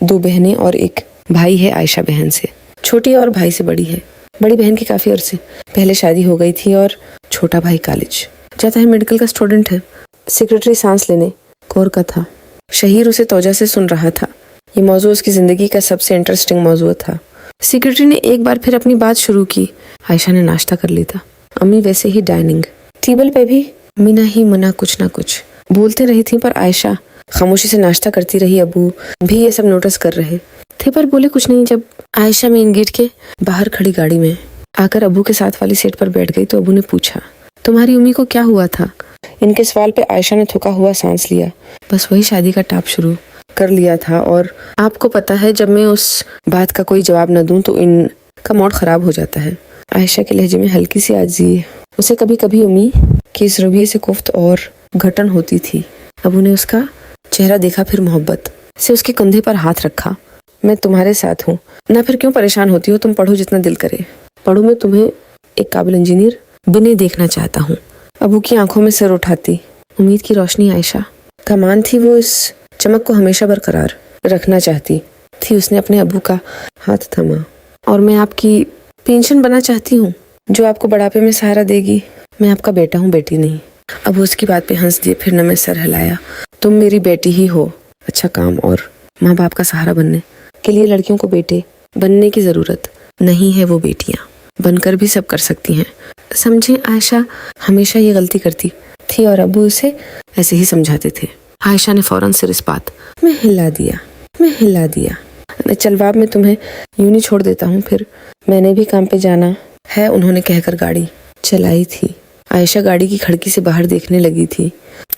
2 बहनें और एक भाई है आयशा बहन से, छोटी और भाई से बड़ी है। बड़ी बहन की काफ़ी अरसे पहले शादी हो गई थी और छोटा भाई कॉलेज जाता है, मेडिकल का स्टूडेंट है। सेक्रेटरी सांस लेने कौर का था। शहीर उसे तौजा से सुन रहा था। ये मौजू उसकी ज़िंदगी का सबसे इंटरेस्टिंग मौजू था। सेक्रेटरी ने एक बार फिर अपनी बात शुरू की। आयशा ने नाश्ता कर लिया था, अम्मी वैसे ही डाइनिंग टेबल पे भी मीना ही मुना कुछ ना कुछ बोलते रही थी, पर आयशा खामोशी से नाश्ता करती रही। अबू भी ये सब नोटिस कर रहे थे पर बोले कुछ नहीं। जब आयशा मेन गेट के बाहर खड़ी गाड़ी में आकर अबू के साथ वाली सीट पर बैठ गई तो अबू ने पूछा, तुम्हारी अम्मी को क्या हुआ था? इनके सवाल पे आयशा ने थका हुआ सांस लिया। बस वही शादी का टाप शुरू कर लिया था और आपको पता है जब मैं उस बात का कोई जवाब न दूं तो इनका मूड खराब हो जाता है। आयशा के लहजे में हल्की सी आजिज़ी है। उसे कभी कभी अम्मी की इस रवैये से कुफ्त और घटन होती थी। अबू ने उसका चेहरा देखा, फिर मोहब्बत से उसके कंधे पर हाथ रखा। मैं तुम्हारे साथ हूँ ना, फिर क्यों परेशान होती हो? तुम पढ़ो जितना दिल करे। पढ़ो, मैं तुम्हें एक काबिल इंजीनियर बने देखना चाहता हूँ। अबू की आंखों में सिर उठाती उम्मीद की रोशनी आयशा का मान थी। वो इस चमक को हमेशा बरकरार रखना चाहती थी। उसने अपने अबू का हाथ थमा। और मैं आपकी पेंशन बना चाहती हूँ जो आपको बुढ़ापे में सहारा देगी। मैं आपका बेटा हूँ, बेटी नहीं। अबू उसकी बात पे हंस दिए, फिर न में सर हिलाया। तुम मेरी बेटी ही हो। अच्छा काम और माँ बाप का सहारा बनने के लिए लड़कियों को बेटे बनने की ज़रूरत नहीं है, वो बेटियाँ बनकर भी सब कर सकती हैं। समझे? आयशा हमेशा ये गलती करती थी और अबू उसे ऐसे ही समझाते थे। आयशा ने फौरन सिर इस बात मैं हिला दिया। चल बाब, मैं तुम्हें यूं ही छोड़ देता हूँ, फिर मैंने भी काम पे जाना है, उन्होंने कहकर गाड़ी चलाई थी। आयशा गाड़ी की खिड़की से बाहर देखने लगी थी।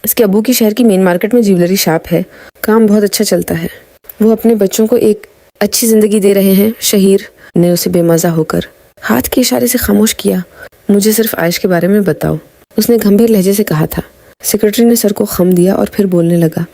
इसके अबू की शहर की मेन मार्केट में ज्वेलरी शॉप है, काम बहुत अच्छा चलता है। वो अपने बच्चों को एक अच्छी जिंदगी दे रहे हैं। शहीर ने उसे बेमज़ा होकर हाथ के इशारे से खामोश किया। मुझे सिर्फ आयश के बारे में बताओ, उसने गंभीर लहजे से कहा था। सेक्रेटरी ने सर को खम दिया और फिर बोलने लगा।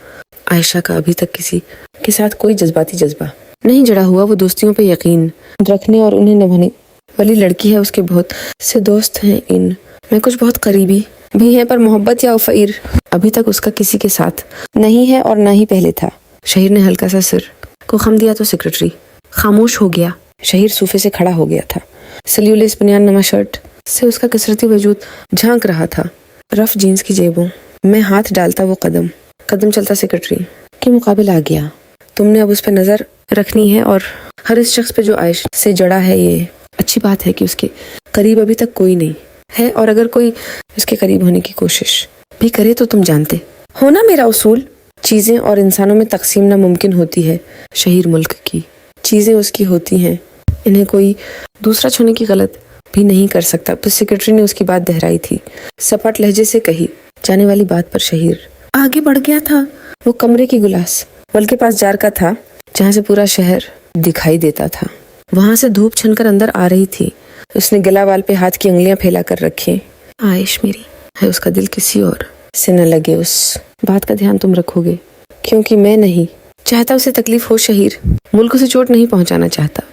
आयशा का अभी तक किसी के साथ कोई जज्बाती जज्बा नहीं जड़ा हुआ। वो दोस्तियों पे यकीन रखने और उन्हें निभाने वाली लड़की है। उसके बहुत से दोस्त हैं, इन में कुछ बहुत करीबी भी हैं, पर मोहब्बत या फ़कीर अभी तक उसका किसी के साथ नहीं है और ना ही पहले था। शहीर ने हल्का सा सिर को खम दिया तो सेक्रेटरी खामोश हो गया। शहीर सोफे से खड़ा हो गया था। सल्यूलेस बनियान नमा शर्ट से उसका कसरती वजूद झांक रहा था। रफ जीन्स की जेबों में हाथ डालता वो कदम चलता सेक्रेटरी के मुकाबले आ गया। तुमने अब उस पर नज़र रखनी है और हर इस शख्स पे जो आयश से जड़ा है। ये अच्छी बात है कि उसके करीब अभी तक कोई नहीं है, और अगर कोई उसके करीब होने की कोशिश भी करे तो तुम जानते हो ना मेरा उसूल। चीज़ें और इंसानों में तकसीम नामुमकिन होती है। शहीर मुल्क की चीज़ें उसकी होती हैं, इन्हें कोई दूसरा छूने की गलत भी नहीं कर सकता। पर सेक्रेटरी ने उसकी बात दोहराई थी, सपाट लहजे से कही जाने वाली बात पर शहीर आगे बढ़ गया था। वो कमरे की गिलास वल के पास जार का था जहाँ से पूरा शहर दिखाई देता था। वहां से धूप छनकर अंदर आ रही थी। उसने गिला वाल पे हाथ की उंगलियां फैला कर रखी। आयश मेरी है, उसका दिल किसी और से न लगे, उस बात का ध्यान तुम रखोगे, क्योंकि मैं नहीं चाहता उसे तकलीफ हो। शहीर मुल्क से चोट नहीं पहुंचाना चाहता,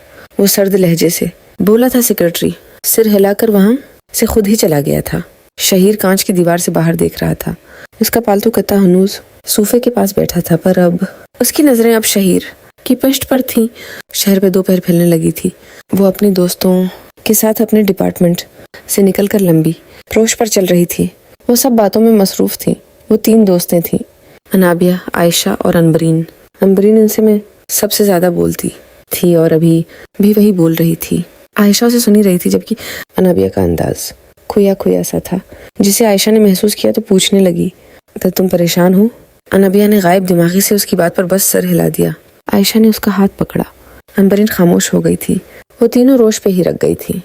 वो सर्द लहजे से बोला था। सेक्रेटरी सिर हिलाकर वहां से खुद ही चला गया था। शहीर कांच की दीवार से बाहर देख रहा था। उसका पालतू कुत्ता हनूज सोफे के पास बैठा था, पर अब उसकी नजरें अब शहीर की पृष्ठ पर थी। शहर पे दोपहर फैलने लगी थी। वो अपने दोस्तों के साथ अपने डिपार्टमेंट से निकलकर लंबी फरोश पर चल रही थी। वो सब बातों में मसरूफ थी। वो 3 दोस्तें थीं, अनाबिया, आयशा और अनबरीन। अनबरीन इनसे में सबसे ज्यादा बोलती थी और अभी भी वही बोल रही थी। आयशा उसे सुनी रही थी, जबकि अनाबिया का अंदाज खोया सा था। जिसे आयशा ने महसूस किया तो पूछने लगी, तो तुम परेशान हो? अनाबिया ने गायब दिमागी से उसकी बात पर बस सर हिला दिया। आयशा ने उसका हाथ पकड़ा। अनबरीन खामोश हो गई थी। वो तीनों रोश पे ही रख गई थी।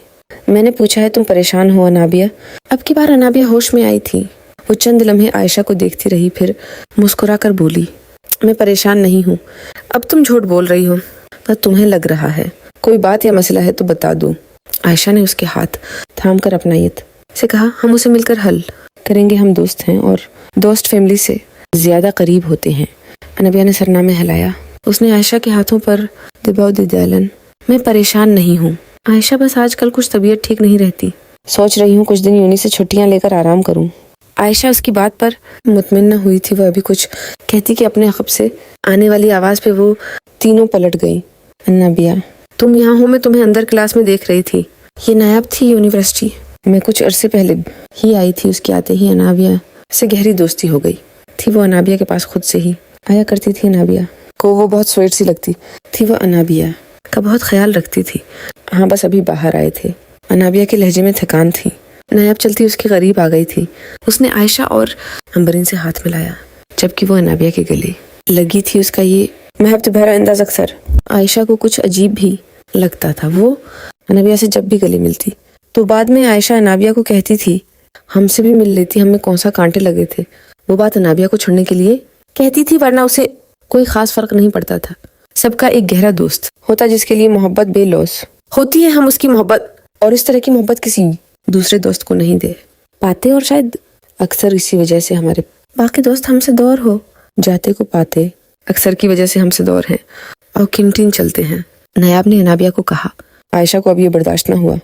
मैंने पूछा है तुम परेशान हो अनाबिया? अब की बार अनाबिया होश में आई थी। वो चंद लम्हे आयशा को देखती रही, फिर मुस्कुरा कर बोली, मैं परेशान नहीं हूँ। अब तुम झूठ बोल रही हो, पर तुम्हें लग रहा है। कोई बात या मसला है तो बता दो। आयशा ने उसके हाथ थाम कर अपनायत से कहा, हम उसे मिलकर हल करेंगे। हम दोस्त हैं और दोस्त फैमिली से ज्यादा करीब होते हैं। अनाबिया ने सरनामे हिलाया। उसने आयशा के हाथों पर दबाव दिया। मैं परेशान नहीं हूँ आयशा, बस आजकल कुछ तबीयत ठीक नहीं रहती। सोच रही हूँ कुछ दिन यूनी से छुट्टियाँ लेकर आराम करूँ। عائشہ اس کی بات پر مطمئن نہ ہوئی تھی، وہ ابھی کچھ کہتی کہ اپنے عقب سے آنے والی آواز پہ وہ تینوں پلٹ گئی۔ انابیہ، تم یہاں ہو؟ میں تمہیں اندر کلاس میں دیکھ رہی تھی۔ یہ نایاب تھی یونیورسٹی میں کچھ عرصے پہلے ہی آئی تھی، اس کے آتے ہی انابیہ سے گہری دوستی ہو گئی تھی۔ وہ انابیہ کے پاس خود سے ہی آیا کرتی تھی، انابیہ کو وہ بہت سویٹ سی لگتی تھی، وہ انابیہ کا بہت خیال رکھتی تھی۔ ہاں بس ابھی باہر آئے تھے۔ انابیہ کے لہجے میں تھکان تھی، نایاب چلتی اس کے قریب آ گئی تھی۔ اس نے عائشہ اور امبرین سے ہاتھ ملایا جبکہ وہ انابیہ کے گلے لگی تھی۔ اس کا یہ محب بھرا انداز اکثر عائشہ کو کچھ عجیب بھی لگتا تھا۔ وہ انابیہ سے جب بھی گلے ملتی تو بعد میں عائشہ انابیہ کو کہتی تھی ہم سے بھی مل لیتی، ہمیں کون سا کانٹے لگے تھے۔ وہ بات انابیہ کو چھوڑنے کے لیے کہتی تھی، ورنہ اسے کوئی خاص فرق نہیں پڑتا تھا۔ سب کا ایک گہرا دوست ہوتا جس کے لیے محبت بے لوث ہوتی ہے۔ ہم اس کی محبت اور اس طرح کی محبت کسی دوسرے دوست کو نہیں دے پاتے، اور شاید اکثر اسی وجہ سے ہمارے باقی دوست ہم سے دور ہو جاتے کو پاتے اکثر کی وجہ سے ہم سے دور ہیں اور کینٹین چلتے ہیں۔ نایاب نے انابیہ کو کہا۔ عائشہ کو اب یہ برداشت نہ ہوا